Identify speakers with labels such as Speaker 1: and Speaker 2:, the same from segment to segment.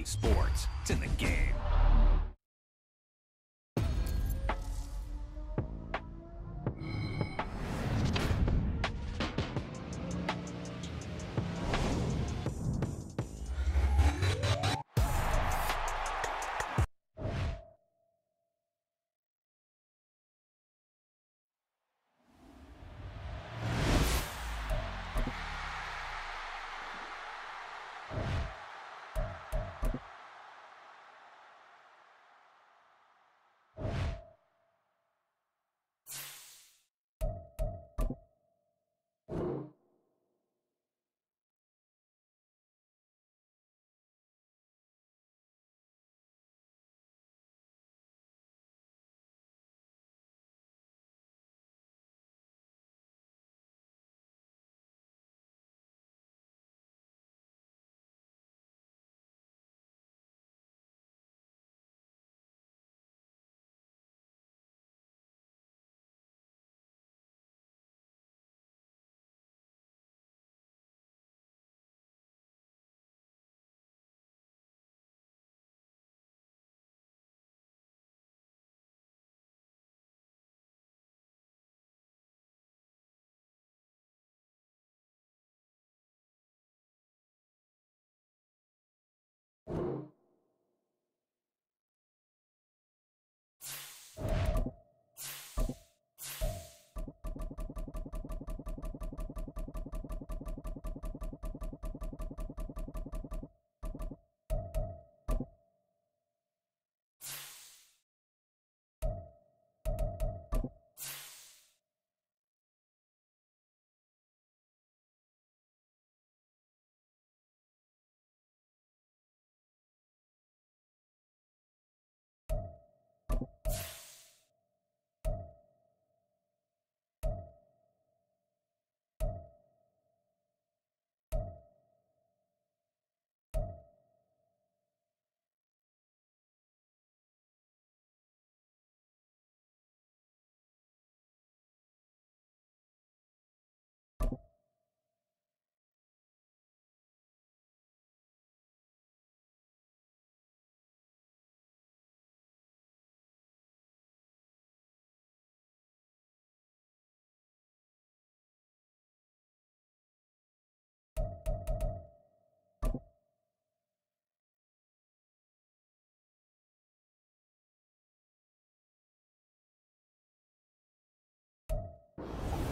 Speaker 1: Sports. It's in the game.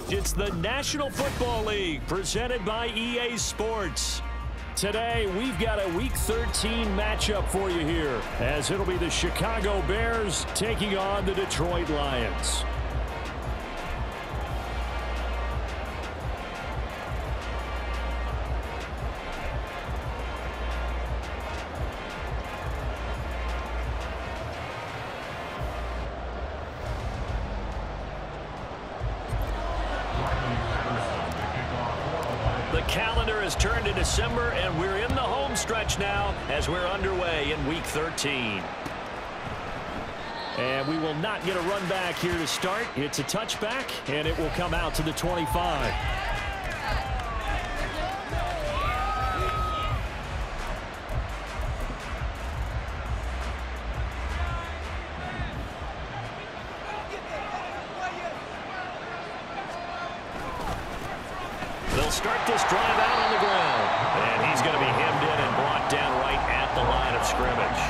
Speaker 2: It's the National Football League presented by EA Sports. Today, we've got a Week 13 matchup for you here, as it'll be the Chicago Bears taking on the Detroit Lions. The calendar has turned to December, and we're in the home stretch now as we're underway in Week 13. And we will not get a run back here to start. It's a touchback, and it will come out to the 25. They'll start this drive out on the ground. And he's going to be hemmed in and brought down right at the line of scrimmage.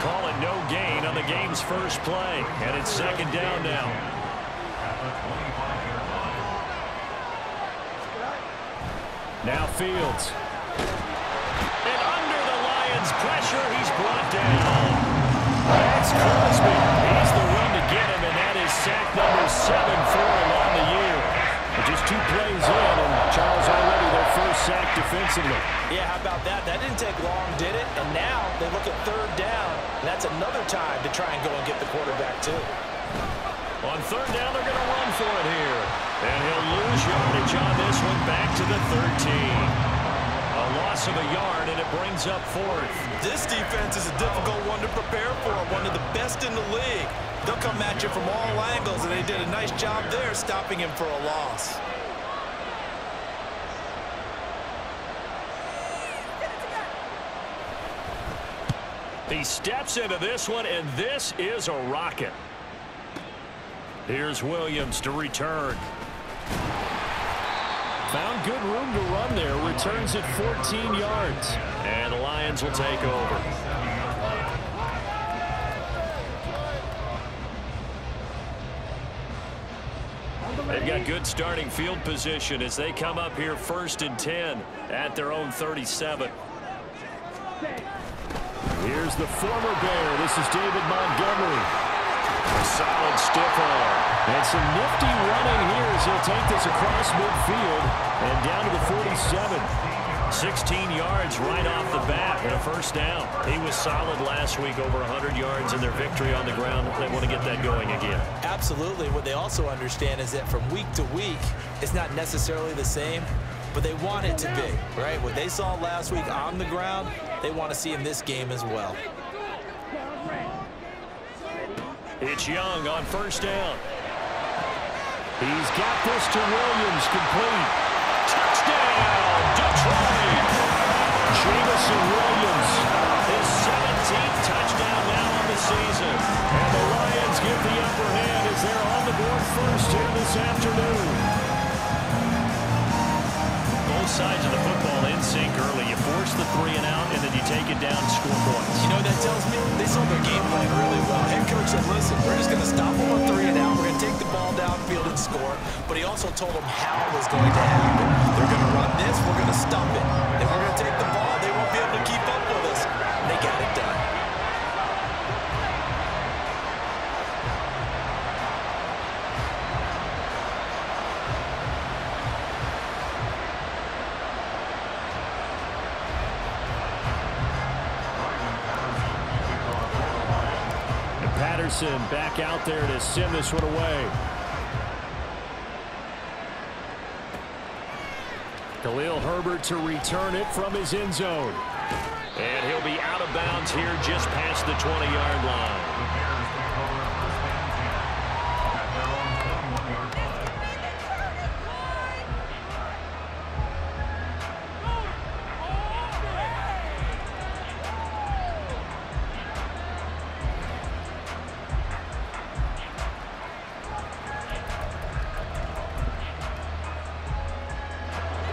Speaker 2: Call it no gain on the game's first play. And it's second down now. Now Fields. And under the Lions' pressure, he's brought down. That's Crosby. He's the one to get him, and that is sack number 7 for him on the year. Just 2 plays in, and Charles already their first sack defensively.
Speaker 3: Yeah, how about that? That didn't take long, did it? And now they look at third down, and that's another time to try and go and get the quarterback, too.
Speaker 2: On third down, they're going to run for it here. And he'll lose yardage on this one back to the 13. A loss of a yard, and it brings up fourth.
Speaker 3: This defense is a difficult one to prepare for, one of the best in the league. They'll come at you from all angles, and they did a nice job there stopping him for a loss.
Speaker 2: He steps into this one, and this is a rocket. Here's Williams to return. Found good room to run there. Returns it 14 yards. And the Lions will take over. They've got good starting field position as they come up here 1st and 10 at their own 37. Here's the former Bear. This is David Montgomery. A solid stiff arm. And some nifty running here as he'll take this across midfield and down to the 47. 16 yards right off the bat and a first down. He was solid last week, over 100 yards in their victory on the ground. They want to get that going again. Absolutely. What they also understand is that from week to week, it's not necessarily the same, but they want it to be, right? What they saw last week on the ground, they want to see in this game as well. It's Young on first down. He's got this to Williams, complete. Touchdown, Detroit! Jamison Williams, his 17th touchdown now on the season. And the Lions get the upper hand as they're on the board first here this afternoon. Both sides of the football in sync early. You force the 3 and out, and then you take it down and score points. You know what that tells me? They saw their game plan really well. Head coach said, listen, we're just going to stop them on 3 and out. We're going to take the ball downfield and score. But he also told them how it was going to happen. They're going to run this. We're going to stop it. If we're going to take the ball, they won't be able to keep up with us. And they got it done. Patterson back out there to send this one away. Khalil Herbert to return it from his end zone. And he'll be out of bounds here just past the 20-yard line.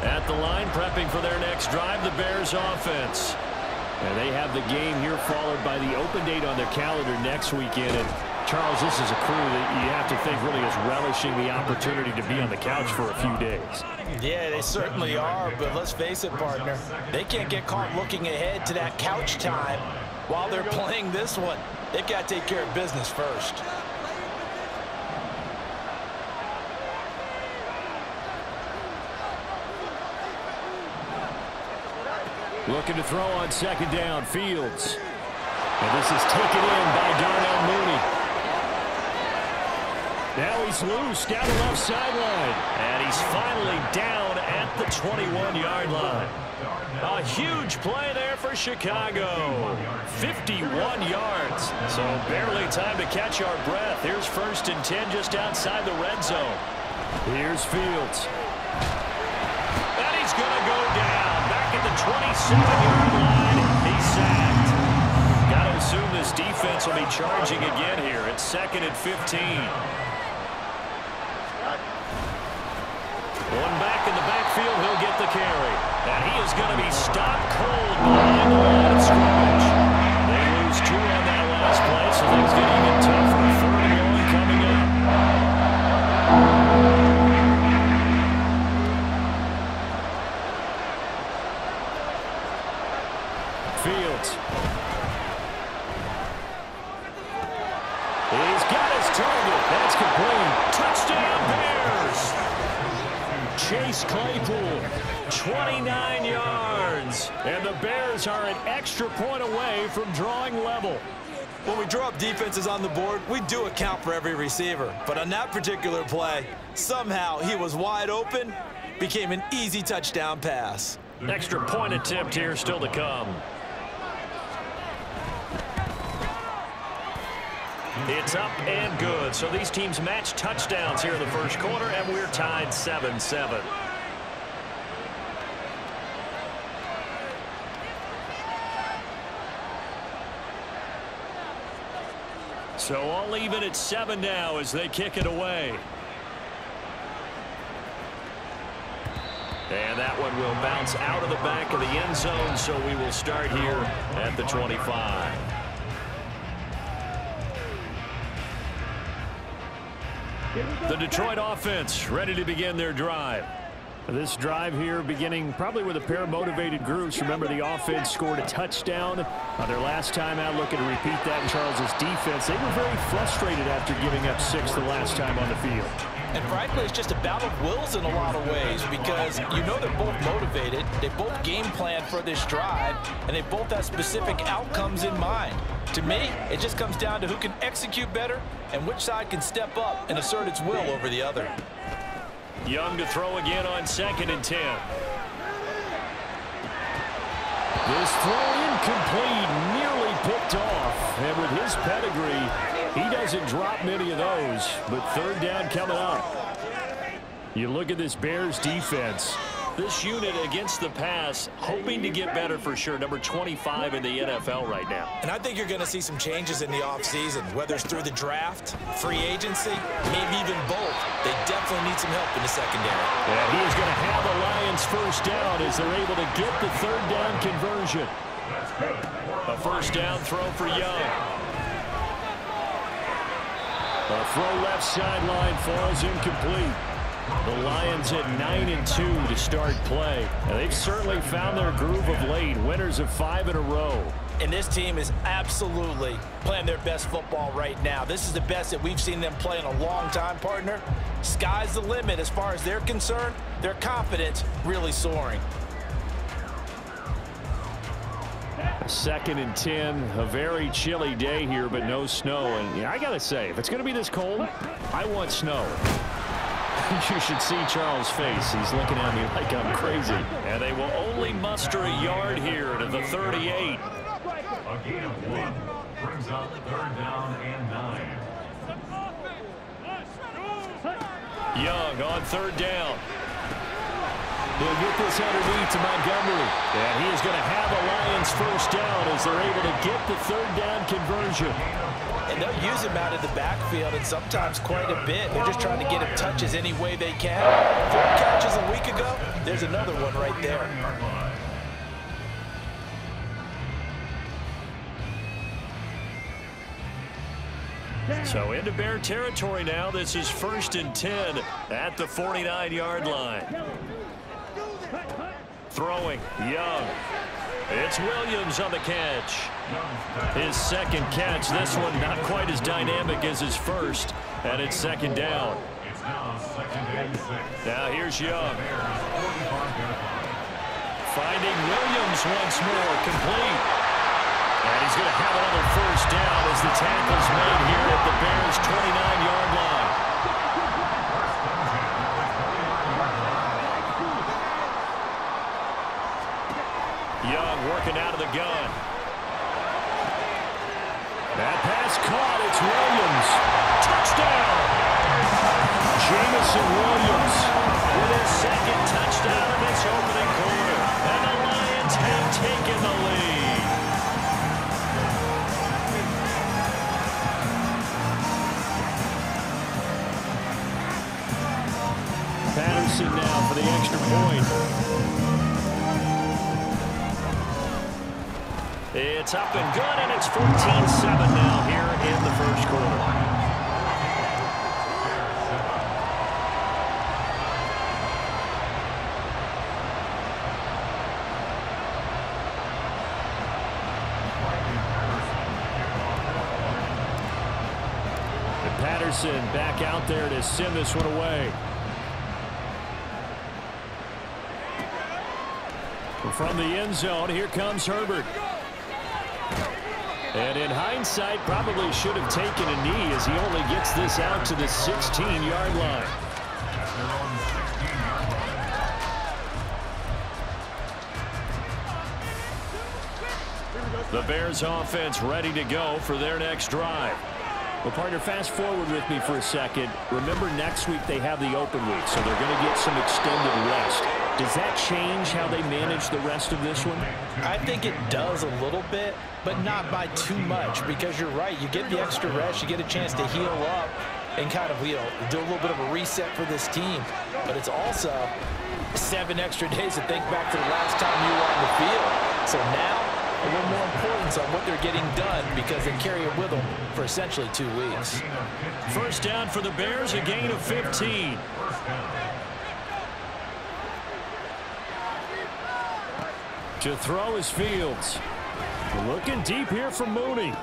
Speaker 2: At the line, prepping for their next drive, the Bears offense. And they have the game here followed by the open date on their calendar next weekend. And Charles, this is a crew that you have to think really is relishing the opportunity to be on the couch for a few days. Yeah, they certainly are, but let's face it, partner. They can't get caught looking ahead to that couch time while they're playing this one. They've got to take care of business first. Looking to throw on second down, Fields. And this is taken in by Darnell Mooney. Now he's loose down the left sideline. And he's finally down at the 21-yard line. A huge play there for Chicago. 51 yards. So barely time to catch our breath. Here's 1st and 10 just outside the red zone. Here's Fields. And he's going to go down. At the 27-yard line, he's sacked. Got to assume this defense will be charging again here. It's 2nd and 15. One back in the backfield, he'll get the carry. And he is going to be stopped cold behind the line of scrimmage. They lose 2 on that last play, so things get even tougher. 3rd and 1 coming up. Fields. He's got his target. That's complete. Touchdown, Bears. Chase Claypool, 29 yards. And the Bears are an extra point away from drawing level. When we draw up defenses on the board, we do account for every receiver. But on that particular play, somehow he was wide open, became an easy touchdown pass. Extra point attempt here still to come. It's up and good. So these teams match touchdowns here in the first quarter, and we're tied 7-7. So all even at 7 now as they kick it away. And that one will bounce out of the back of the end zone, so we will start here at the 25. The Detroit offense ready to begin their drive. This drive here beginning probably with a pair of motivated groups. Remember, the offense scored a touchdown on their last time out, looking to repeat that in Charles's defense. They were very frustrated after giving up 6 the last time on the field.
Speaker 3: And frankly, it's just a battle of wills in a lot of ways because you know they're both motivated. They both game plan for this drive, and they both have specific outcomes in mind. To me, it just comes down to who can execute better and which side can step up and assert its will over the other.
Speaker 2: Young to throw again on 2nd and 10. This throw incomplete, nearly picked off. And with his pedigree, he doesn't drop many of those. But 3rd down coming up. You look at this Bears defense. This unit against the pass, hoping to get better for sure. Number 25 in the NFL right now.
Speaker 3: And I think you're going to see some changes in the offseason, whether it's through the draft, free agency, maybe even both. They definitely need some help in the secondary.
Speaker 2: And he is going to have the Lions 1st down as they're able to get the 3rd down conversion. A 1st down throw for Young. A throw left sideline falls incomplete. The Lions at 9-2 to start play. And they've certainly found their groove of late. Winners of 5 in a row.
Speaker 3: And this team is absolutely playing their best football right now. This is the best that we've seen them play in a long time, partner. Sky's the limit as far as they're concerned. Their confidence really soaring.
Speaker 2: 2nd and 10, a very chilly day here, but no snow. And yeah, I got to say, if it's going to be this cold, I want snow. You should see Charles' face. He's looking at me like I'm crazy. And they will only muster a yard here to the 38.
Speaker 1: A gain of 1 brings up 3rd down and 9.
Speaker 2: Young on 3rd down. He'll get this underneath to Montgomery. And he is going to have a Lions 1st down as they're able to get the 3rd down conversion.
Speaker 3: And they'll use him out of the backfield, and sometimes quite a bit. They're just trying to get him touches any way they can. 4 catches a week ago, there's another one right there.
Speaker 2: So into Bear territory now. This is 1st and 10 at the 49-yard line. Throwing, Young. It's Williams on the catch. His 2nd catch. This one not quite as dynamic as his 1st. And it's 2nd down. Now here's Young. Finding Williams once more. Complete. And he's going to have another 1st down as the tackle's made here at the Bears' 29-yard line. Young working out of the gun. That pass caught. It's Williams. Touchdown! Jamison Williams with his 2nd touchdown in this opening quarter. And the Lions have taken the lead. Patterson now for the extra point. It's up and good, and it's 14-7 now here in the 1st quarter. And Patterson back out there to send this one away. From the end zone, here comes Herbert. And in hindsight, probably should have taken a knee as he only gets this out to the 16-yard line. The Bears offense ready to go for their next drive. Well, partner, fast forward with me for a second. Remember, next week they have the open week, so they're going to get some extended rest. Does that change how they manage the rest of this one?
Speaker 3: I think it does a little bit, but not by too much, because you're right. You get the extra rest. You get a chance to heal up and kind of, do a little bit of a reset for this team. But it's also 7 extra days to think back to the last time you were on the field. So now, a little more importance on what they're getting done because they carry it with them for essentially 2 weeks.
Speaker 2: First down for the Bears, a gain of 15. To throw is Fields. Looking deep here from Mooney.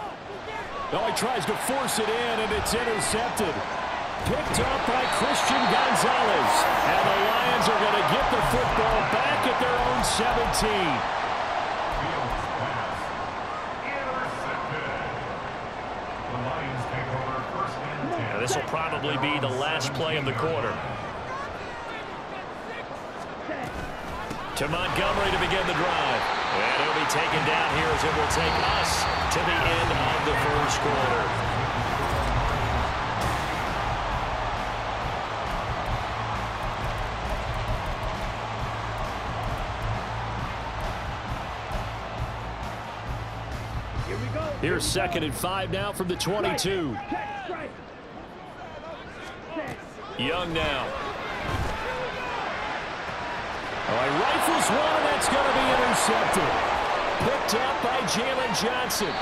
Speaker 2: Oh, he tries to force it in, and it's intercepted. Picked up by Christian Gonzalez. And the Lions are going to get the football back at their own 17. This will probably be the last play of the quarter. To Montgomery to begin the drive. And it'll be taken down here as it will take us to the end of the first quarter. Here's 2nd and 5 now from the 22. Young now. Oh, he rifles one, and that's going to be intercepted. Picked up by Jalen Johnson.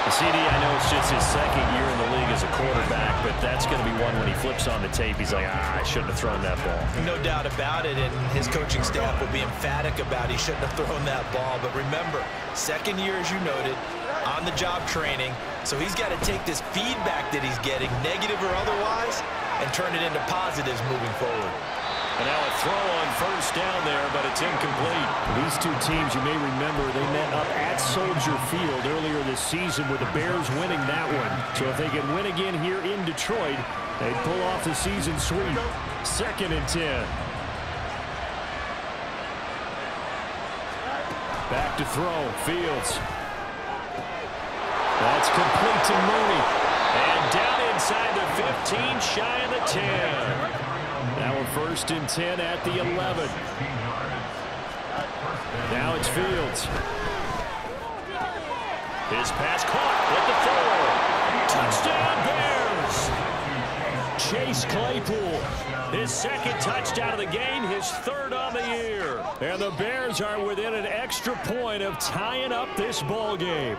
Speaker 2: CD, I know it's just his 2nd year in the league as a quarterback, but that's going to be one when he flips on the tape, he's like, I shouldn't have thrown that ball.
Speaker 3: No doubt about it, and his coaching staff will be emphatic about he shouldn't have thrown that ball. But remember, 2nd year, as you noted, on-the-job training, so he's got to take this feedback that he's getting, negative or otherwise, and turn it into positives moving forward.
Speaker 2: And now a throw on first down there, but it's incomplete. These two teams, you may remember, they met up at Soldier Field earlier this season with the Bears winning that one. So if they can win again here in Detroit, they'd pull off the season sweep. 2nd and 10. Back to throw, Fields. That's complete to Mooney. And down inside the 15, shy of the 10. Now we're 1st and 10 at the 11. Now it's Fields. His pass caught at the 4. Touchdown Bears. Chase Claypool. His 2nd touchdown of the game, his 3rd on the year. And the Bears are within an extra point of tying up this ball game.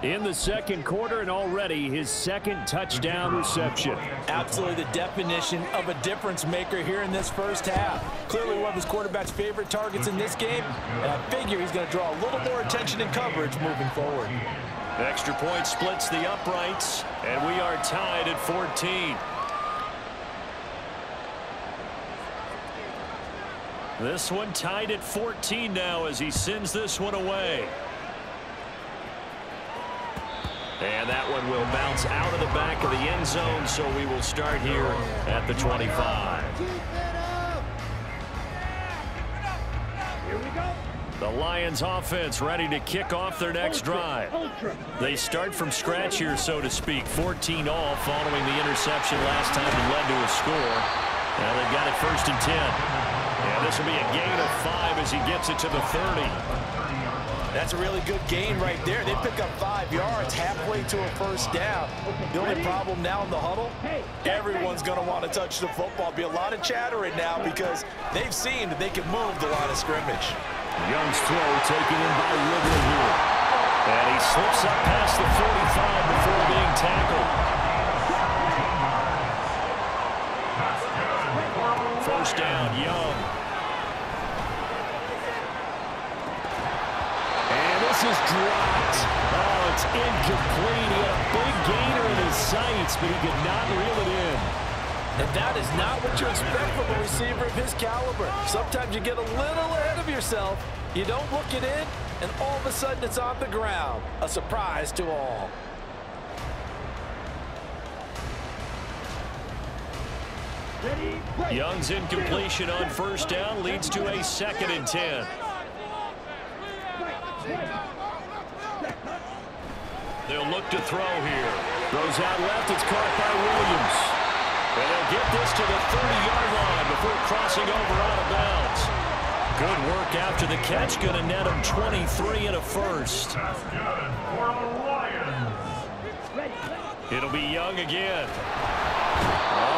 Speaker 2: In the 2nd quarter, and already his 2nd touchdown reception.
Speaker 3: Absolutely the definition of a difference maker here in this first half. Clearly one of his quarterback's favorite targets in this game, and I figure he's going to draw a little more attention and coverage moving forward.
Speaker 2: Extra point splits the uprights, and we are tied at 14. This one tied at 14 now as he sends this one away. And that one will bounce out of the back of the end zone, so we will start here at the 25.
Speaker 4: Here we go.
Speaker 2: The Lions offense ready to kick off their next drive. They start from scratch here, so to speak. 14 all following the interception last time that led to a score. Now they've got it 1st and 10. And this will be a gain of 5 as he gets it to the 30.
Speaker 3: That's a really good gain right there. They pick up 5 yards halfway to a first down. The only problem now in the huddle, everyone's going to want to touch the football. Be a lot of chatter right now because they've seen that they can move the line of scrimmage.
Speaker 2: Young's throw taken in by Ridley here. And he slips up past the 45 before being tackled. First down, Young. This is dropped. Oh, it's incomplete. He had a big gainer in his sights, but he could not reel it in.
Speaker 3: And that is not what you expect from a receiver of his caliber. Sometimes you get a little ahead of yourself. You don't look it in, and all of a sudden it's on the ground. A surprise to all.
Speaker 2: Young's incompletion on first down leads to a 2nd and 10. They'll look to throw here. Throws out left. It's caught by Williams. And they'll get this to the 30-yard line before crossing over out of bounds. Good work after the catch. Going to net him 23 and a first.
Speaker 1: That's good for the Lions.
Speaker 2: It'll be Young again.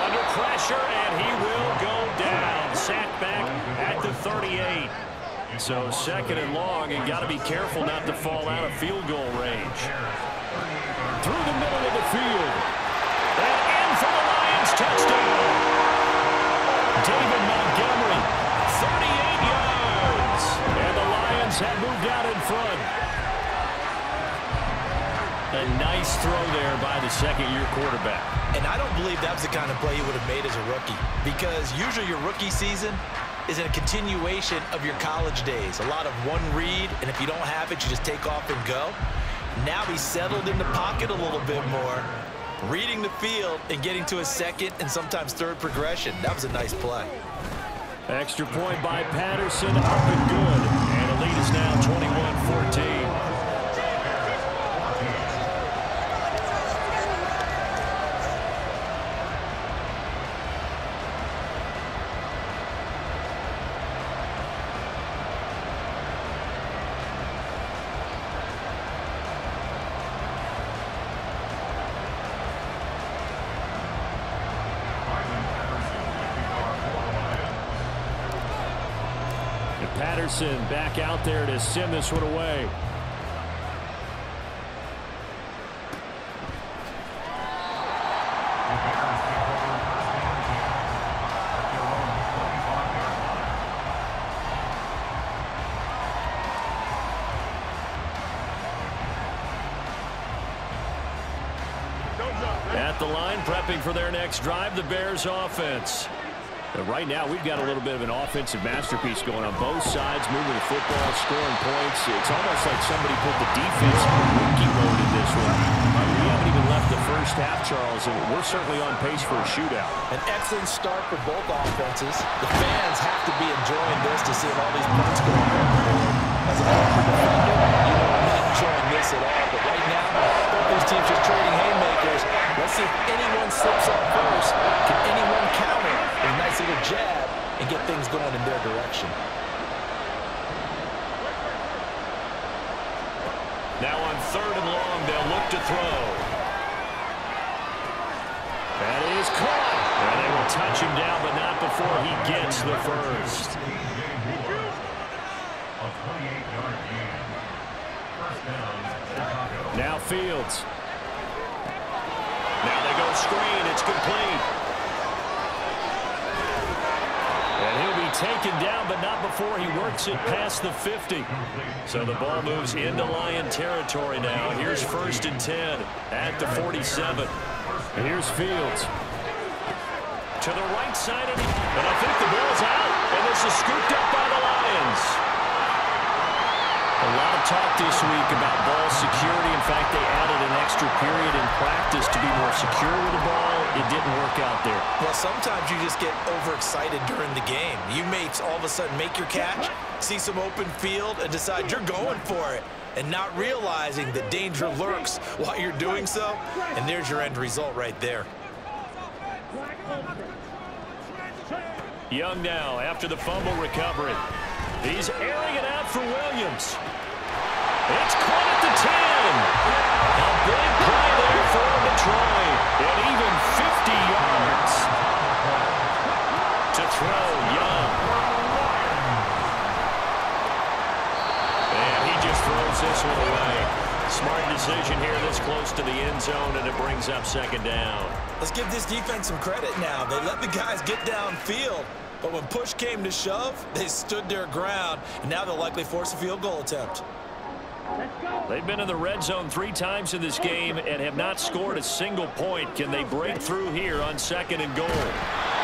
Speaker 2: Under pressure, and he will go down. Sacked back at the 38. So second and long, and got to be careful not to fall out of field goal range. Through the middle of the field. And in for the Lions touchdown. David Montgomery, 38 yards. And the Lions have moved out in front. A nice throw there by the second-year quarterback.
Speaker 3: And I don't believe that was the kind of play he would have made as a rookie, because usually your rookie season is a continuation of your college days. A lot of one read, and if you don't have it, you just take off and go. Now he's settled in the pocket a little bit more, reading the field and getting to a second and sometimes third progression. That was a nice play.
Speaker 2: Extra point by Patterson, up and good. And the lead is now 21-14. Patterson back out there to send this one away. At the line, prepping for their next drive, the Bears offense. But right now, we've got a little bit of an offensive masterpiece going on both sides, moving the football, scoring points. It's almost like somebody put the defense in rookie mode in this one. We haven't even left the first half, Charles, and we're certainly on pace for a shootout.
Speaker 3: An excellent start for both offenses. The fans have to be enjoying this to see all these points going on the board. As a former defender, you know I'm not enjoying this at all. But right now, both these teams just trading haymakers. Let's see if anyone slips up first. Can anyone counter a nice little jab and get things going in their direction?
Speaker 2: Now on third and long, they'll look to throw. That is caught. And they will touch him down, but not before he gets the first.
Speaker 1: A 28-yard gain. First down, Chicago.
Speaker 2: Now Fields. Now they go screen. It's complete. And he'll be taken down, but not before he works it past the 50. So the ball moves into Lion territory now. Here's 1st and 10 at the 47. And here's Fields. To the right side, and I think the ball's out. And this is scooped up by the Lions. A lot of talk this week about ball security. In fact, they added an extra period in practice to be more secure with the ball. It didn't work out there.
Speaker 3: Well, sometimes you just get overexcited during the game. You may all of a sudden make your catch, see some open field, and decide you're going for it, and not realizing that danger lurks while you're doing so. And there's your end result right there.
Speaker 2: Young now after the fumble recovery. He's airing it out for Williams. It's caught at the 10. A big play there for Detroit. And even 50 yards to throw. Young. And he just throws this one away. Smart decision here this close to the end zone, and it brings up 2nd down.
Speaker 3: Let's give this defense some credit now. They let the guys get downfield, but when push came to shove, they stood their ground, and now they'll likely force a field goal attempt.
Speaker 2: They've been in the red zone 3 times in this game and have not scored a single point. Can they break through here on 2nd and goal?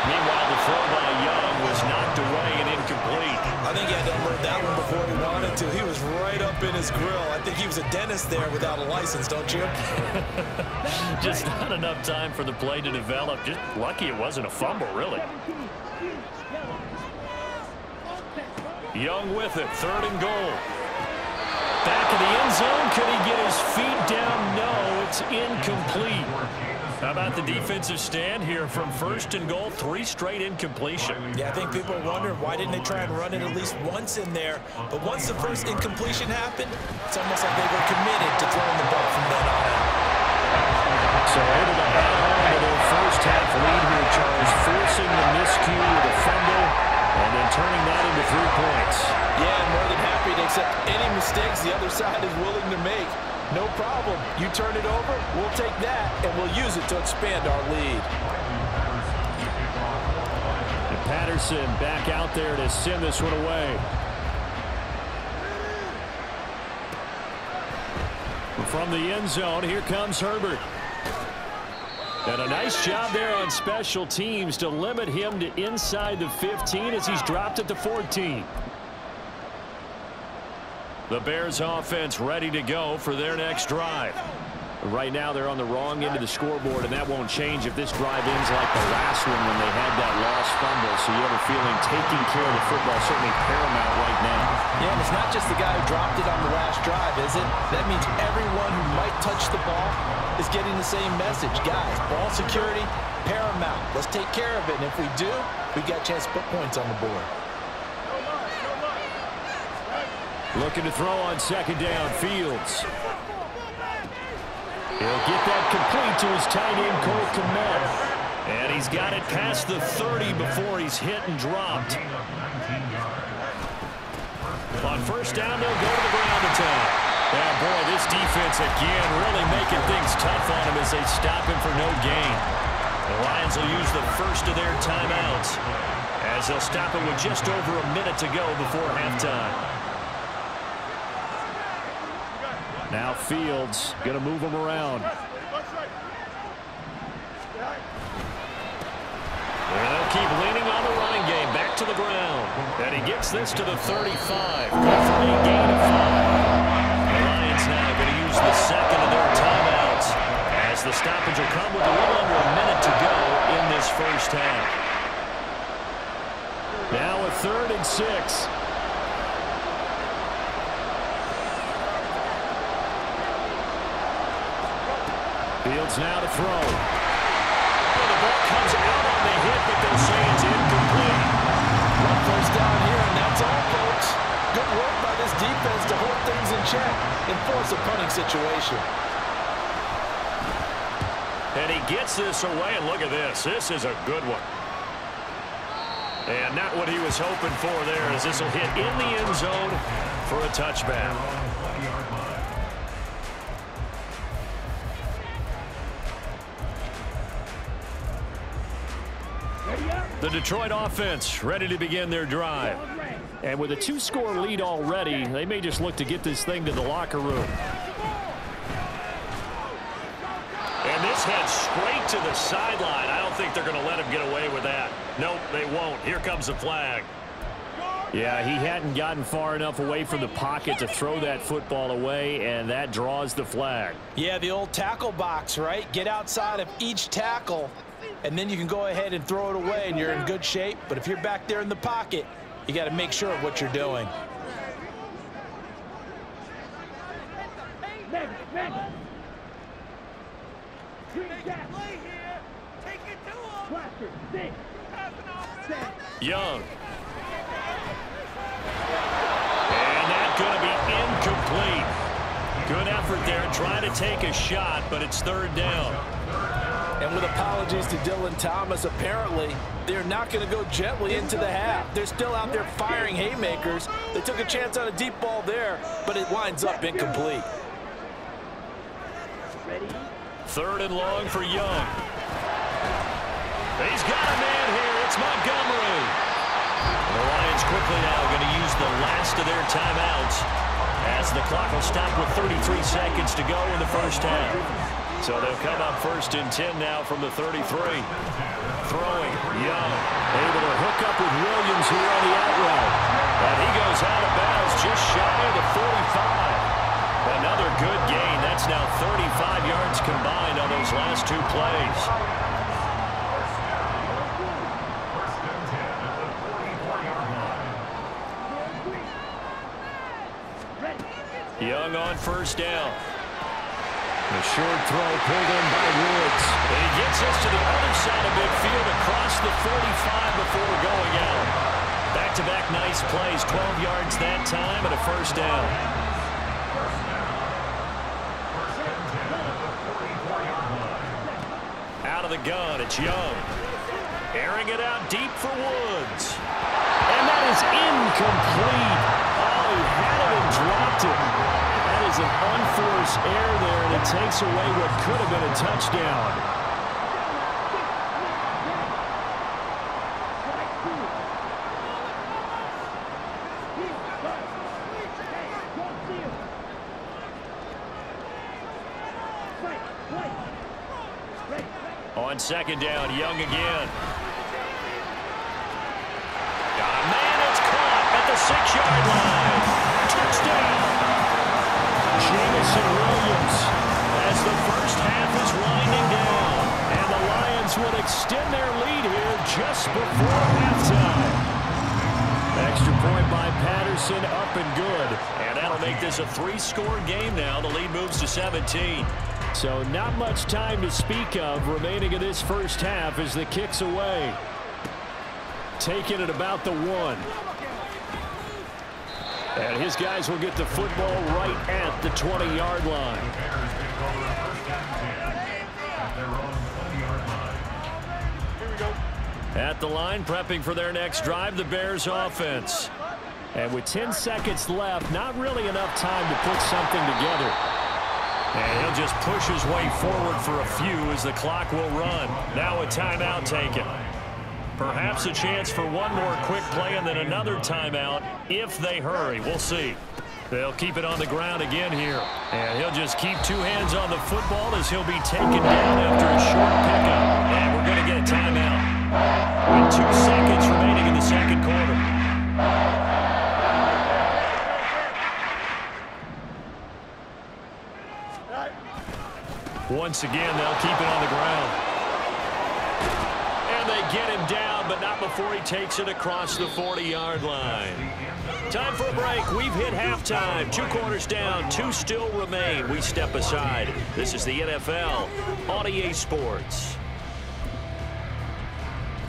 Speaker 2: Meanwhile, the throw by Young was knocked away and incomplete.
Speaker 3: I think he had to unload that one before he wanted to. He was right up in his grill. I think he was a dentist there without a license, don't you?
Speaker 2: Just not enough time for the play to develop. Just lucky it wasn't a fumble, really. Young with it, 3rd and goal. Back in the end zone, could he get his feet down? No, it's incomplete. How about the defensive stand here from 1st and goal, 3 straight incompletion?
Speaker 3: Yeah, I think people are wondering why didn't they try and run it at least once in there. But once the first incompletion happened, it's almost like they were committed to throwing the ball from then on out.
Speaker 2: So able to add on to their first half lead here, Charles, forcing the miscue with a fumble and then turning that into 3 points.
Speaker 3: Yeah, more than happy to accept any mistakes the other side is willing to make. No problem. You turn it over, we'll take that, and we'll use it to expand our lead.
Speaker 2: And Patterson back out there to send this one away. From the end zone, here comes Herbert. And a nice job there on special teams to limit him to inside the 15 as he's dropped at the 14. The Bears offense ready to go for their next drive. Right now they're on the wrong end of the scoreboard, and that won't change if this drive ends like the last one when they had that lost fumble. So you have a feeling taking care of the football is certainly paramount right now.
Speaker 3: Yeah, and it's not just the guy who dropped it on the last drive, is it? That means everyone who might touch the ball is getting the same message. Guys, ball security, paramount. Let's take care of it, and if we do, we got a chance to put points on the board.
Speaker 2: Looking to throw on 2nd down, Fields. He'll get that complete to his tight end, Cole Kmet. And he's got it past the 30 before he's hit and dropped. On 1st down, they'll go to the ground attack. Yeah, boy, this defense again really making things tough on him as they stop him for no gain. The Lions will use the first of their timeouts as they'll stop it with just over a minute to go before halftime. Now Fields going to move him around. And they'll keep leaning on the running game back to the ground. And he gets this to the 35. Good for a gain of 5. The Lions now going to use the second of their timeouts as the stoppage will come with a little under a minute to go in this first half. Now a 3rd and 6. Fields now to throw. Well, the ball comes out on the hit, but they'll say it's incomplete.
Speaker 3: One first down here, and that's all, folks. Good work by this defense to hold things in check and force a punting situation.
Speaker 2: And he gets this away, and look at this. This is a good one. And not what he was hoping for there, as this will hit in the end zone for a touchback. The Detroit offense ready to begin their drive. And with a 2-score lead already, they may just look to get this thing to the locker room. And this heads straight to the sideline. I don't think they're going to let him get away with that. Nope, they won't. Here comes the flag. Yeah, he hadn't gotten far enough away from the pocket to throw that football away, and that draws the flag.
Speaker 3: Yeah, the old tackle box, right? Get outside of each tackle, and then you can go ahead and throw it away, and you're in good shape. But if you're back there in the pocket, you got to make sure of what you're doing.
Speaker 2: Young. And that's going to be incomplete. Good effort there trying to take a shot, but it's 3rd down.
Speaker 3: And with apologies to Dylan Thomas, apparently they're not going to go gently into the half. They're still out there firing haymakers. They took a chance on a deep ball there, but it winds up incomplete.
Speaker 2: 3rd and long for Young. He's got a man here. It's Montgomery. The Lions quickly now going to use the last of their timeouts as the clock will stop with 33 seconds to go in the first half. So they'll come up 1st and 10 now from the 33. Throwing, Young, able to hook up with Williams here on the out route. And he goes out of bounds just shy of the 45. Another good gain. That's now 35 yards combined on those last 2 plays. Young on 1st down. A short throw pulled in by Woods. And he gets us to the other side of midfield across the 45 before going out. Back-to-back nice plays, 12 yards that time and a first down. Out of the gun, it's Young. Airing it out deep for Woods. And that is incomplete. Oh, he had it and dropped it. That is an unforced error there, and it takes away what could have been a touchdown. On second down, Young again. Got a man, it's caught at the 6-yard line. Touchdown! Jamison Williams as the first half is winding down. And the Lions would extend their lead here just before halftime. Extra point by Patterson, up and good. And that'll make this a 3-score game now. The lead moves to 17. So not much time to speak of remaining in this first half as the kick's away. Taking it about the 1. And his guys will get the football right at the 20-yard line. At the line, prepping for their next drive, the Bears offense. And with 10 seconds left, not really enough time to put something together. And he'll just push his way forward for a few as the clock will run. Now a timeout taken. Perhaps a chance for one more quick play and then another timeout if they hurry. We'll see. They'll keep it on the ground again here. And he'll just keep 2 hands on the football as he'll be taken down after a short pickup. And we're going to get a timeout. With 2 seconds remaining in the second quarter. Once again, they'll keep it on the ground. And they get him down, but not before he takes it across the 40-yard line. Time for a break. We've hit halftime. 2 quarters down, 2 still remain. We step aside. This is the NFL on EA Sports.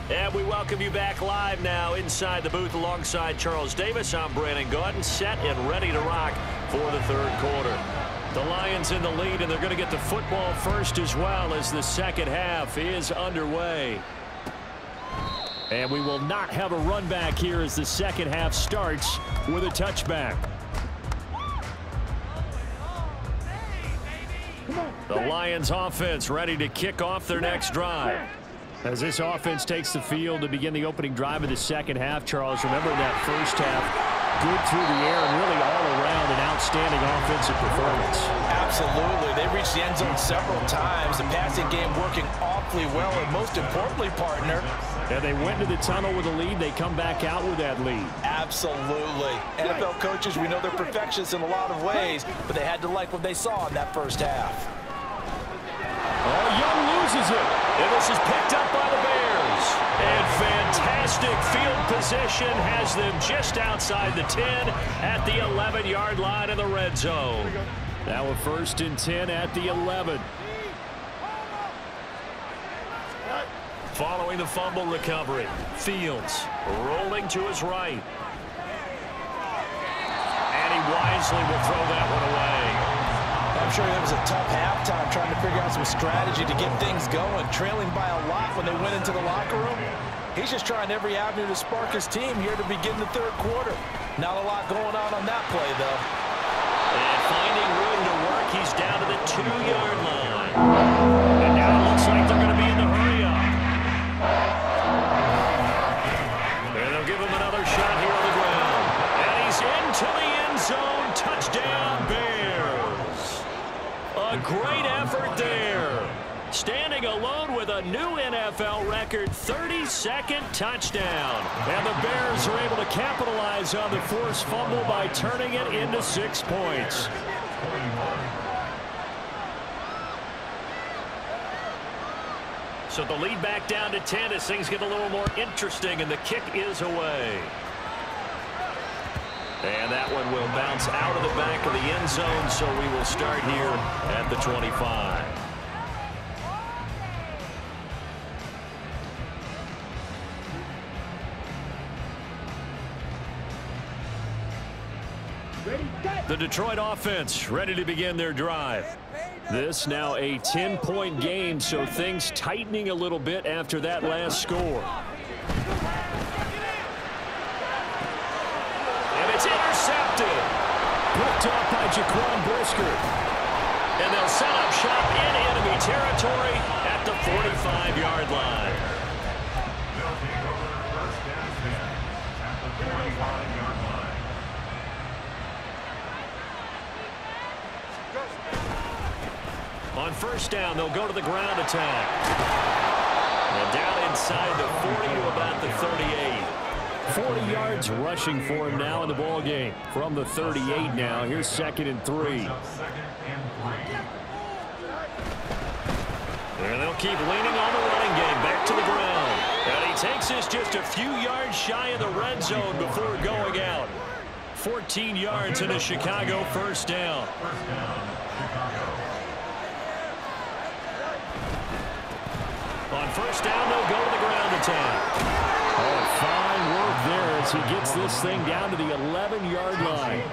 Speaker 2: And we welcome you back live now inside the booth alongside Charles Davis. I'm Brandon Gaudin, set and ready to rock for the third quarter. The Lions in the lead, and they're going to get the football first as well as the second half is underway. And we will not have a run back here as the second half starts with a touchback. The Lions offense ready to kick off their next drive. As this offense takes the field to begin the opening drive of the second half, Charles, remember that first half, good through the air and really all around an outstanding offensive performance.
Speaker 3: Absolutely. They reached the end zone several times. The passing game working awfully well, and most importantly, partner.
Speaker 2: And they went to the tunnel with a lead. They come back out with that lead.
Speaker 3: Absolutely. NFL coaches, we know they're perfectionists in a lot of ways, but they had to like what they saw in that first half.
Speaker 2: Oh, Young loses it. And this is picked up by the Bears. And fantastic field position has them just outside the 10 at the 11-yard line in the red zone. Now a 1st and 10 at the 11. Following the fumble recovery, Fields rolling to his right. And he wisely will throw that one away.
Speaker 3: I'm sure it was a tough halftime trying to figure out some strategy to get things going, trailing by a lot when they went into the locker room. He's just trying every avenue to spark his team here to begin the third quarter. Not a lot going on that play, though.
Speaker 2: And finding room to work, he's down to the 2-yard line. And now it looks like they're going to be in the hurry-up. And they'll give him another shot here on the ground. And he's into the end zone. Touchdown, Bears. A great effort there. Standing alone with a new NFL record 32nd touchdown. And the Bears are able to capitalize on the forced fumble by turning it into 6 points. So the lead back down to 10 as things get a little more interesting, and the kick is away. And that one will bounce out of the back of the end zone, so we will start here at the 25. The Detroit offense ready to begin their drive. This now a 10-point game, so things tightening a little bit after that last score. And it's intercepted. Picked off by Jaquan Brisker. And they'll set up shop in enemy territory at the 45-yard line.
Speaker 1: They'll take over first and 10 at the 45-yard line.
Speaker 2: On first down, they'll go to the ground attack. And down inside the 40 to about the 38. 40 yards rushing for him now in the ball game. From the 38 now, here's 2nd and 3. And they'll keep leaning on the running game back to the ground. And he takes us just a few yards shy of the red zone before going out. 14 yards in a Chicago first down.
Speaker 1: First down, Chicago.
Speaker 2: On first down, they'll go to the ground attack. Oh, fine work there as he gets this thing down to the 11-yard line.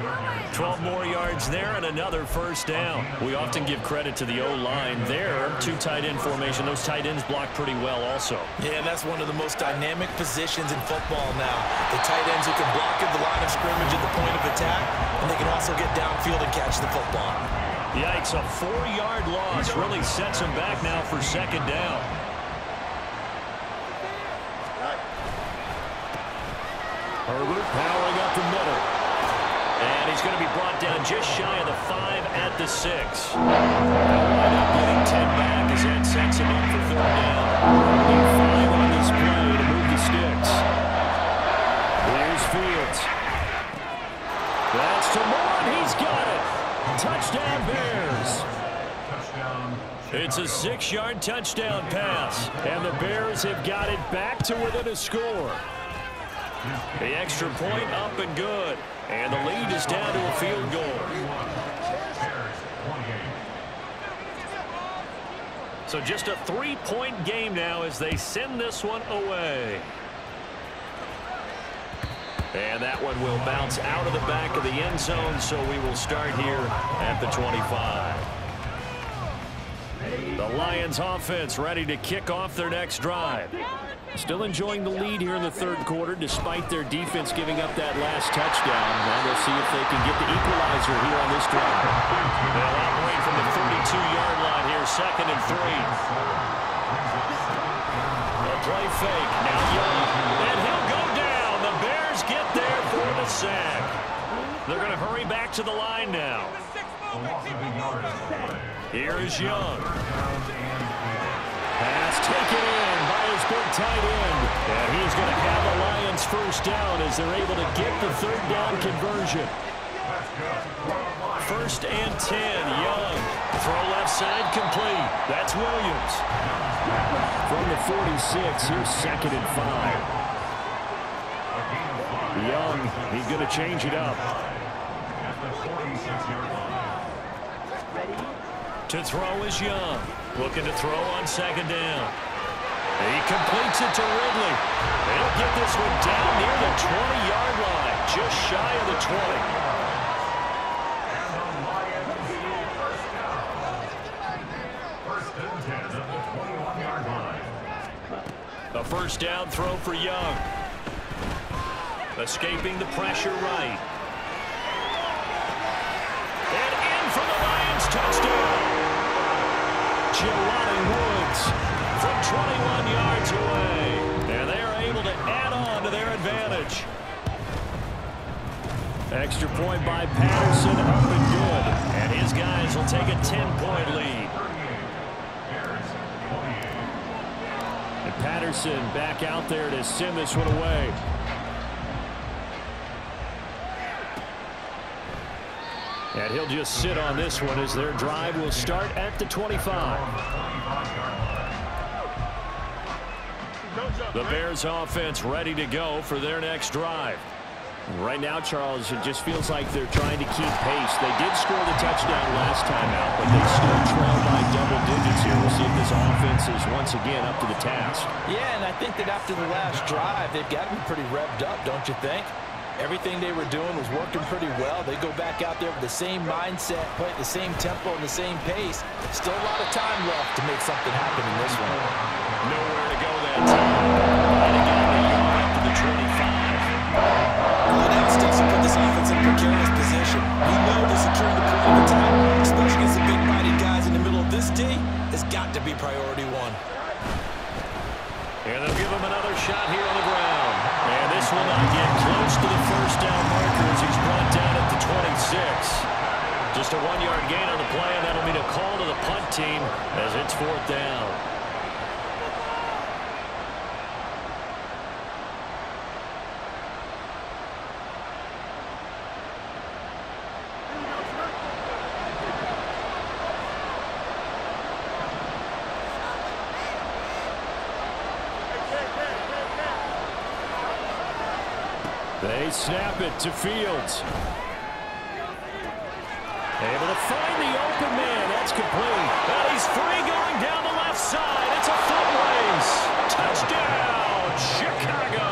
Speaker 2: 12 more yards there and another first down. We often give credit to the O-line there. 2 tight end formation. Those tight ends block pretty well also.
Speaker 3: Yeah, and that's one of the most dynamic positions in football now. The tight ends who can block at the line of scrimmage at the point of attack, and they can also get downfield and catch the football.
Speaker 2: Yikes, a 4-yard loss really sets him back now for second down. Herbert powering up the middle. And he's going to be brought down just shy of the 5 at the 6. They'll wind up getting 10 back as that sets him up for third down. Need 5 on this play to move the sticks. Here's Fields. That's to Moore. He's got it. Touchdown Bears. It's a 6-yard touchdown pass. And the Bears have got it back to within a score. The extra point up and good. And the lead is down to a field goal. So just a 3-point game now as they send this one away. And that one will bounce out of the back of the end zone, so we will start here at the 25. The Lions offense ready to kick off their next drive. Still enjoying the lead here in the third quarter despite their defense giving up that last touchdown. Now they'll see if they can get the equalizer here on this drive. They'll operate from the 32-yard line here, 2nd and 3. A play fake. Now Young. And he'll go down. The Bears get there for the sack. They're going to hurry back to the line now. Here is Young. Pass taken in by his big tight end. And he's going to have the Lions first down as they're able to get the third down conversion. 1st and 10, Young. Throw left side complete. That's Williams. From the 46, here's 2nd and 5. Young, he's going to change it up. To throw is Young. Looking to throw on 2nd down. He completes it to Ridley. They'll get this one down near the 20-yard line, just shy of the 20. A first down throw for Young. Escaping the pressure right. And in for the Lions touchdown. Jelani Woods from 21 yards away. And they are able to add on to their advantage. Extra point by Patterson, up and good. And his guys will take a 10-point lead. And Patterson back out there to send this one away. And he'll just sit on this one as their drive will start at the 25. The Bears offense ready to go for their next drive. Right now, Charles, it just feels like they're trying to keep pace. They did score the touchdown last time out, but they still trail by double digits here. We'll see if this offense is once again up to the task.
Speaker 3: Yeah, and I think that after the last drive, they've got to be pretty revved up, don't you think? Everything they were doing was working pretty well. They go back out there with the same mindset, play at the same tempo and the same pace. Still a lot of time left to make something happen in this one.
Speaker 2: Nowhere to go that time. And again, they go up to the 25.
Speaker 3: Well, that still put this offense in a precarious position. We know that securing the perimeter time, especially against the big body guys in the middle of this D, has got to be priority one.
Speaker 2: And they'll give him another shot here on the ground. And this will not get close to the first down marker as he's brought down at the 26. Just a 1-yard gain on the play, and that'll mean a call to the punt team as it's 4th down. They snap it to Fields. Able to find the open man. That's complete. And he's free going down the left side. It's a foot race. Touchdown, Chicago.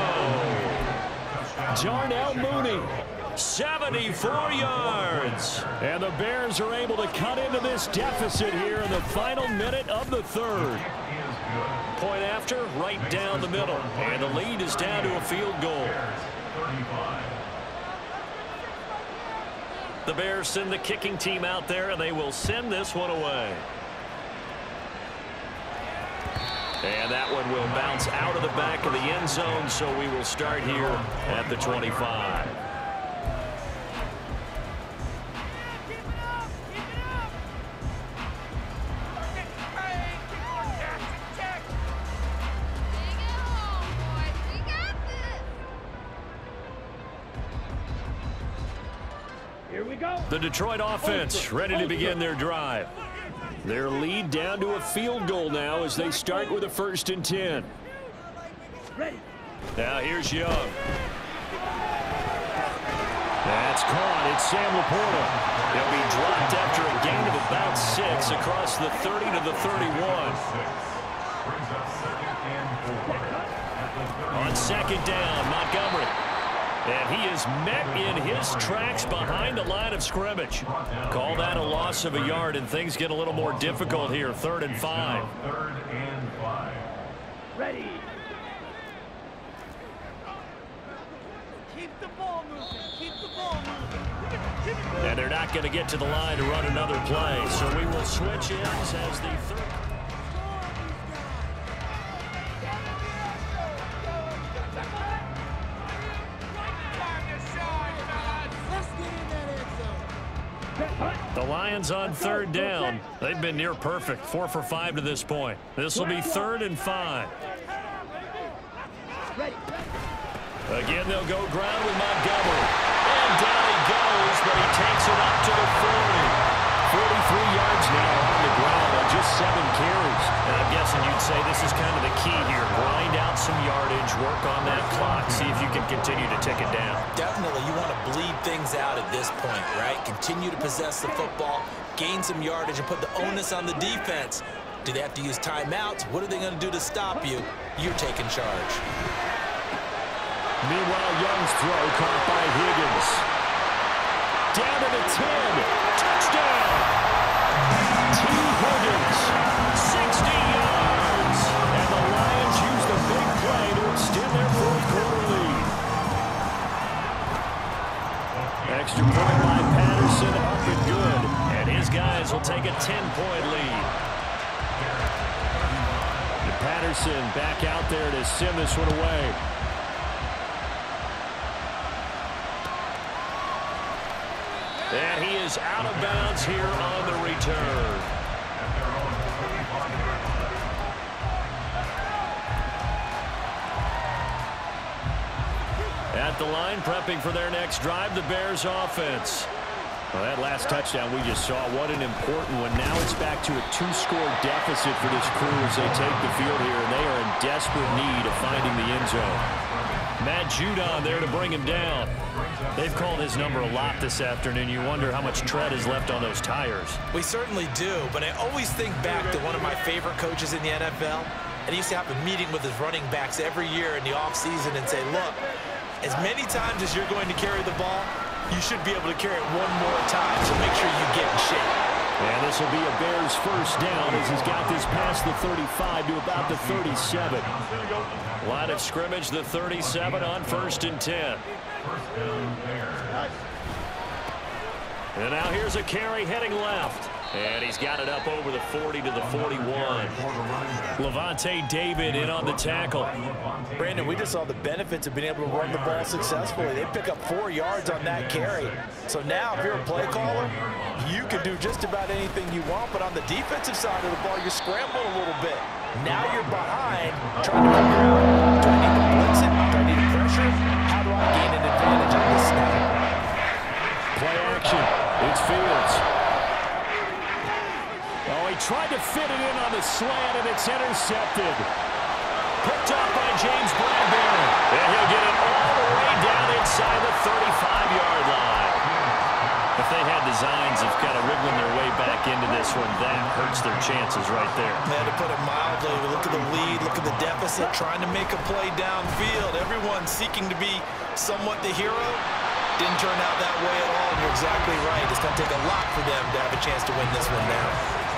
Speaker 2: Darnell Mooney, 74 yards. And the Bears are able to cut into this deficit here in the final minute of the 3rd. Point after, right down the middle. And the lead is down to a field goal. The Bears send the kicking team out there, and they will send this one away. And that one will bounce out of the back of the end zone, so we will start here at the 25. The Detroit offense ready to begin their drive. Their lead down to a field goal now as they start with a 1st and 10. Now here's Young. That's caught. It's Sam Laporta. He'll be dropped after a gain of about 6 across the 30 to the 31. On 2nd down, Montgomery. And he is met in his tracks behind the line of scrimmage. Call that a loss of a yard, and things get a little more difficult here. 3rd and 5.
Speaker 4: Ready. Keep the ball moving. Keep the ball moving.
Speaker 2: And they're not going to get to the line to run another play. So we will switch ends as the 3rd. The Lions on 3rd down. They've been near perfect, 4 for 5 to this point. This will be 3rd and 5. Again, they'll go ground with Montgomery. And down he goes, but he takes it up to the 40. 43 yards now on the ground on just 7 carries. And I'm guessing you'd say this is kind of the key here. Grind out some yardage, work on that clock, see if you can continue to tick it down.
Speaker 3: Definitely, you want to bleed things out at this point, right? Continue to possess the football, gain some yardage, and put the onus on the defense. Do they have to use timeouts? What are they going to do to stop you? You're taking charge.
Speaker 2: Meanwhile, Young's throw caught by Higgins. Down to the 10. Touchdown! T. Higgins, 60 yards. And the Lions use the big play to extend their 4th-quarter lead. Extra point by Patterson, up and good. And his guys will take a 10-point lead. And Patterson back out there to send this one away. And he is out of bounds here on the return. At the line, prepping for their next drive, the Bears offense. Well, that last touchdown we just saw, what an important one. Now it's back to a 2-score deficit for this crew as they take the field here, and they are in desperate need of finding the end zone. Matt Judon there to bring him down. They've called his number a lot this afternoon. You wonder how much tread is left on those tires.
Speaker 3: We certainly do, but I always think back to one of my favorite coaches in the NFL. And he used to have a meeting with his running backs every year in the offseason and say, look, as many times as you're going to carry the ball, you should be able to carry it one more time, so make sure you get in shape.
Speaker 2: And this will be a Bears first down as he's got this past the 35 to about the 37. Line of scrimmage, the 37 on 1st and 10. And now here's a carry heading left. And he's got it up over the 40 to the 41. Levante David in on the tackle.
Speaker 3: Brandon, we just saw the benefits of being able to run the ball successfully. They pick up 4 yards on that carry. So now if you're a play caller, you can do just about anything you want. But on the defensive side of the ball, you're scrambling a little bit. Now you're behind, trying to figure out, do I need to blitz it? Do I need to pressure? How do I gain an advantage on this snap?
Speaker 2: Play action. It's Fields. Oh, he tried to fit it in on the slant, and it's intercepted. Picked up by James Bradbury. And he'll get it all the way down inside the 35-yard line. If they had designs of kind of wriggling their way back into this one, that hurts their chances right there.
Speaker 3: Yeah, to put it mildly, look at the lead, look at the deficit, trying to make a play downfield. Everyone seeking to be somewhat the hero. Didn't turn out that way at all, and you're exactly right. It's going to take a lot for them to have a chance to win this one now.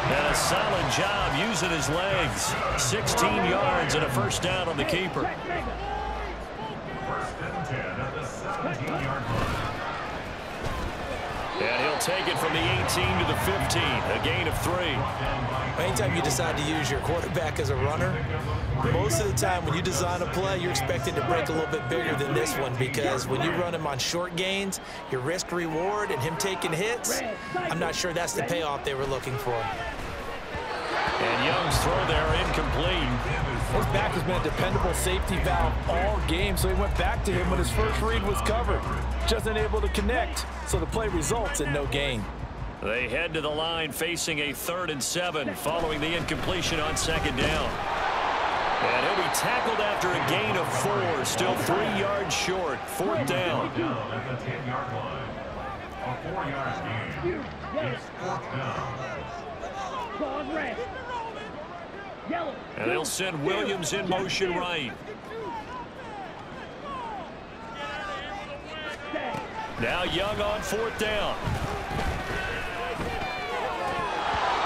Speaker 2: And a solid job using his legs. 16 yards and a first down on the keeper.
Speaker 1: 1st and 10 at the 17-yard line.
Speaker 2: And he'll take it from the 18 to the 15, a gain of 3.
Speaker 3: Anytime you decide to use your quarterback as a runner, most of the time when you design a play, you're expected to break a little bit bigger than this one, because when you run him on short gains, your risk-reward and him taking hits, I'm not sure that's the payoff they were looking for.
Speaker 2: And Young's throw there incomplete.
Speaker 3: His back has been a dependable safety valve all game, so he went back to him when his first read was covered. Just unable to connect, so the play results in no gain.
Speaker 2: They head to the line facing a 3rd and 7 following the incompletion on 2nd down. And he'll be tackled after a gain of 4, still 3 yards short. 4th down.
Speaker 1: At the 10-yard line. A 4-yard gain. It's 4th down.
Speaker 2: And they'll send Williams in motion right. Now Young on 4th down.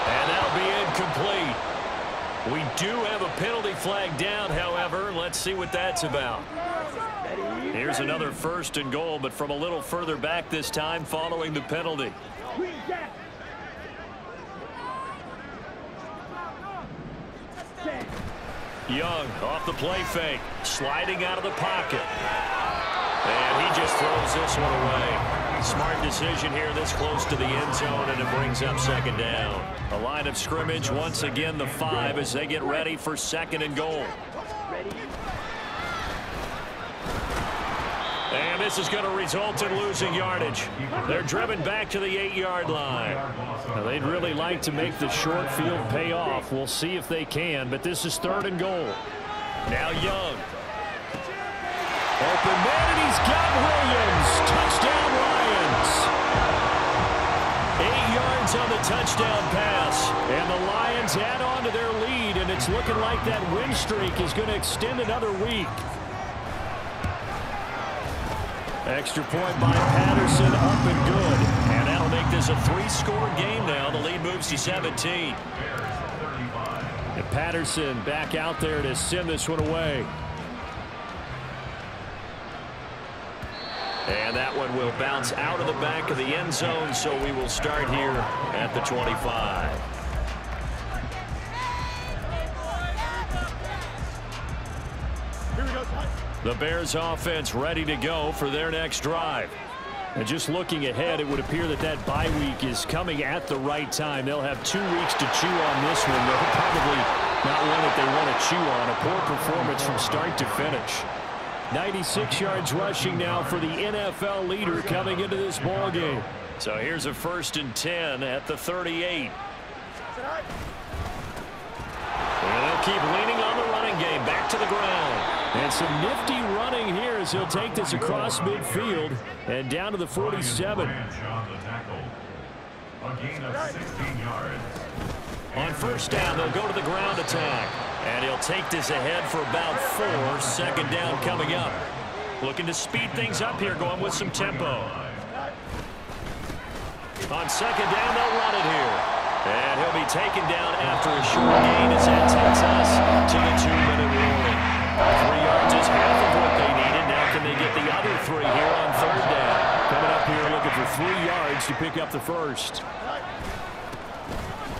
Speaker 2: And that'll be incomplete. We do have a penalty flag down, however. Let's see what that's about. Here's another 1st and goal, but from a little further back this time following the penalty. Young off the play fake, sliding out of the pocket. And he just throws this one away. Smart decision here this close to the end zone, and it brings up 2nd down. A line of scrimmage, once again the 5 as they get ready for 2nd and goal. And this is going to result in losing yardage. They're driven back to the 8-yard line. Now, they'd really like to make the short field pay off. We'll see if they can, but this is 3rd and goal. Now Young. Open man, and he's got Williams. Touchdown, Lions. 8 yards on the touchdown pass. And the Lions add on to their lead, and it's looking like that win streak is going to extend another week. Extra point by Patterson, up and good. And that'll make this a 3-score game now. The lead moves to 17. And Patterson back out there to send this one away. And that one will bounce out of the back of the end zone, so we will start here at the 25. The Bears offense ready to go for their next drive. And just looking ahead, it would appear that that bye week is coming at the right time. They'll have 2 weeks to chew on this one. They'll probably not one that they want to chew on. A poor performance from start to finish. 96 yards rushing now for the NFL leader coming into this ball game. So here's a 1st and 10 at the 38. And they'll keep leaning on the running game. Back to the ground. And some nifty running here as he'll take this across midfield and down to the 47.
Speaker 1: A gain of 16 yards.
Speaker 2: On first down, they'll go to the ground attack. And he'll take this ahead for about 4. Second down coming up. Looking to speed things up here, going with some tempo. On second down, they'll run it here. And he'll be taken down after a short gain as that takes us to the 2-minute warning. 3 yards is half of what they needed. Now can they get the other 3 here on third down? Coming up here looking for 3 yards to pick up the first.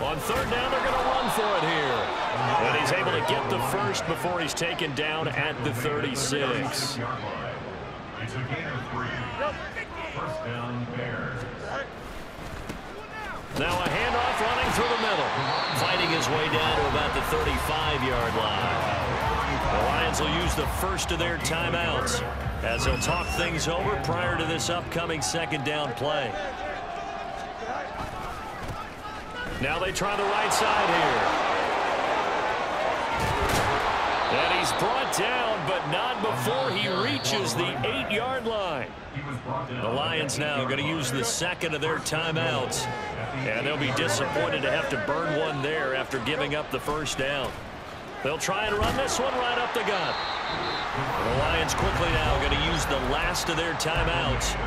Speaker 2: On third down, they're going to run for it here. And he's able to get the first before he's taken down at the 36.
Speaker 1: It's a gain of 3. First down, Bears.
Speaker 2: Now a handoff running through the middle. Fighting his way down to about the 35-yard line. The Lions will use the first of their timeouts as they'll talk things over prior to this upcoming second down play. Now they try the right side here. And he's brought down, but not before he reaches the 8-yard line. The Lions now going to use the second of their timeouts. And they'll be disappointed to have to burn one there after giving up the first down. They'll try and run this one right up the gut. The Lions quickly now going to use the last of their timeouts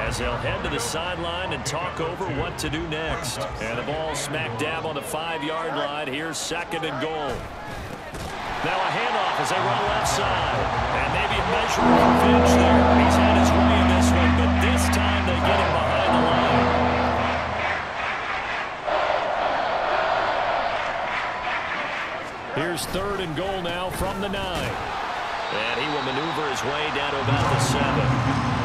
Speaker 2: as they'll head to the sideline and talk over what to do next. And the ball smack dab on the 5-yard line. Here's second and goal. Now a handoff as they run left side. And maybe a measure of revenge there. He's had his way in this one, but this time they get him behind the line. Here's third and goal now from the 9. And he will maneuver his way down to about the 7.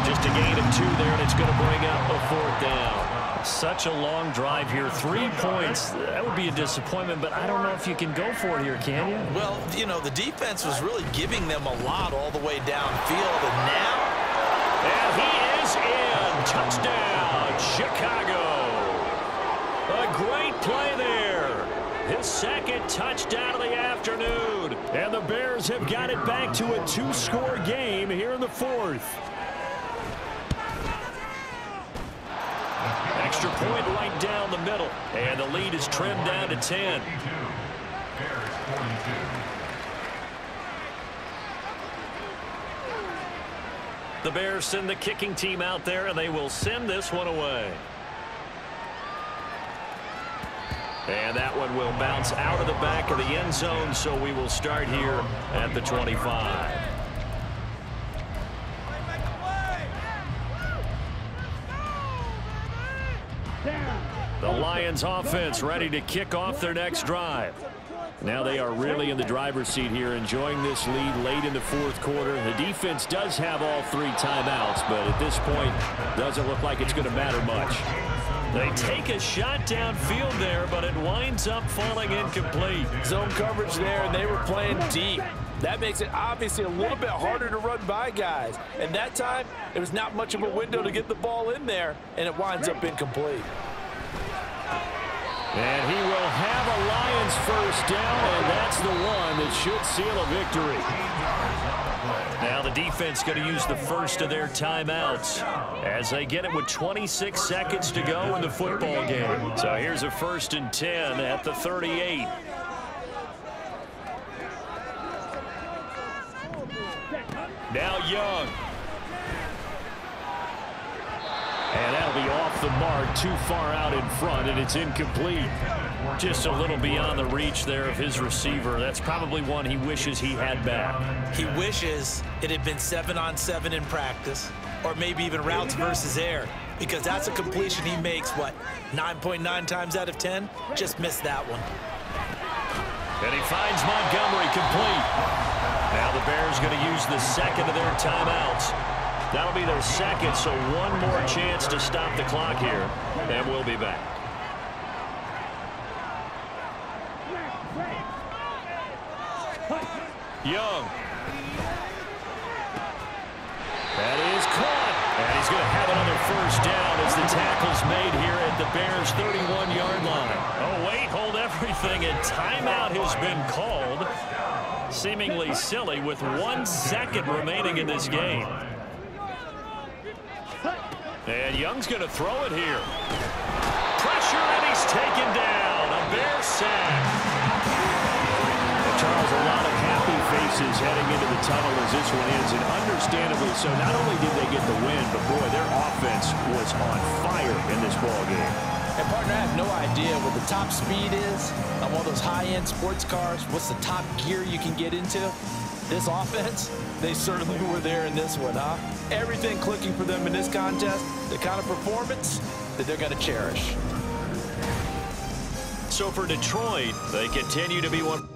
Speaker 2: Just a gain of 2 there, and it's going to bring up a 4th down. Such a long drive here. 3 points. That would be a disappointment, but I don't know if you can go for it here, can you?
Speaker 3: Well, you know, the defense was really giving them a lot all the way downfield, and now...
Speaker 2: And he is in. Touchdown, Chicago. A great play there. His second touchdown of the afternoon. And the Bears have got it back to a 2-score game here in the 4th. Extra point right down the middle. And the lead is trimmed down to 10.
Speaker 1: Bears 42.
Speaker 2: The Bears send the kicking team out there, and they will send this one away. And that one will bounce out of the back of the end zone, so we will start here at the 25. The Lions offense ready to kick off their next drive. Now they are really in the driver's seat here, enjoying this lead late in the 4th quarter. The defense does have all 3 timeouts, but at this point, doesn't look like it's going to matter much. They take a shot downfield there, but it winds up falling incomplete.
Speaker 5: Zone coverage there, and they were playing deep. That makes it obviously a little bit harder to run by guys. And that time, it was not much of a window to get the ball in there, and it winds up incomplete.
Speaker 2: And he will have a Lions first down, and that's the one that should seal a victory. Now the defense going to use the first of their timeouts as they get it with 26 seconds to go in the football game. So here's a 1st and 10 at the 38. Now Young. And that'll be off the mark, too far out in front, and it's incomplete. Just a little beyond the reach there of his receiver. That's probably one he wishes he had back.
Speaker 3: He wishes it had been 7-on-7 in practice, or maybe even routes versus air, because that's a completion he makes, what, 9.9 times out of 10? Just missed that one.
Speaker 2: And he finds Montgomery complete. Now the Bears going to use the second of their timeouts. That'll be their second, so one more chance to stop the clock here, and we'll be back. Young. That is caught. And he's going to have another first down as the tackle's made here at the Bears' 31-yard line. Oh, wait, hold everything. A timeout has been called. Seemingly silly with 1 second remaining in this game. And Young's going to throw it here. Pressure, and he's taken down. A Bear sack. Well, Charles, a lot of happy faces heading into the tunnel as this one ends, and understandably so. Not only did they get the win, but boy, their offense was on fire in this ball game.
Speaker 3: And partner, I have no idea what the top speed is on one of those high-end sports cars. What's the top gear you can get into? This offense, they certainly were there in this one, huh? Everything clicking for them in this contest, the kind of performance that they're going to cherish.
Speaker 2: So for Detroit, they continue to be one.